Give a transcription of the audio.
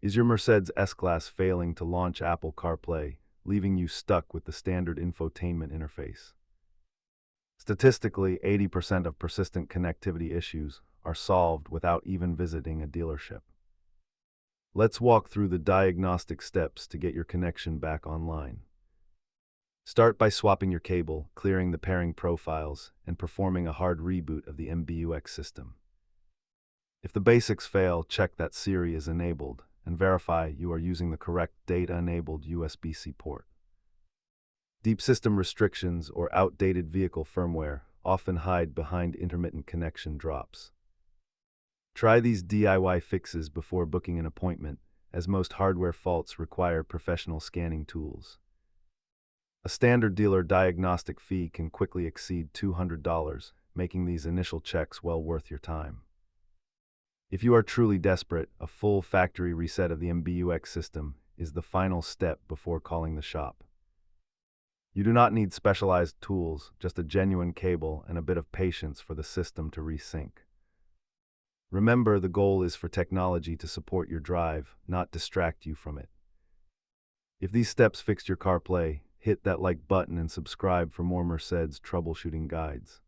Is your Mercedes S-Class failing to launch Apple CarPlay, leaving you stuck with the standard infotainment interface? Statistically, 80% of persistent connectivity issues are solved without even visiting a dealership. Let's walk through the diagnostic steps to get your connection back online. Start by swapping your cable, clearing the pairing profiles, and performing a hard reboot of the MBUX system. If the basics fail, check that Siri is enabled and verify you are using the correct data-enabled USB-C port. Deep system restrictions or outdated vehicle firmware often hide behind intermittent connection drops. Try these DIY fixes before booking an appointment, as most hardware faults require professional scanning tools. A standard dealer diagnostic fee can quickly exceed $200, making these initial checks well worth your time. If you are truly desperate, a full factory reset of the MBUX system is the final step before calling the shop. You do not need specialized tools, just a genuine cable and a bit of patience for the system to resync. Remember, the goal is for technology to support your drive, not distract you from it. If these steps fixed your CarPlay, hit that like button and subscribe for more Mercedes troubleshooting guides.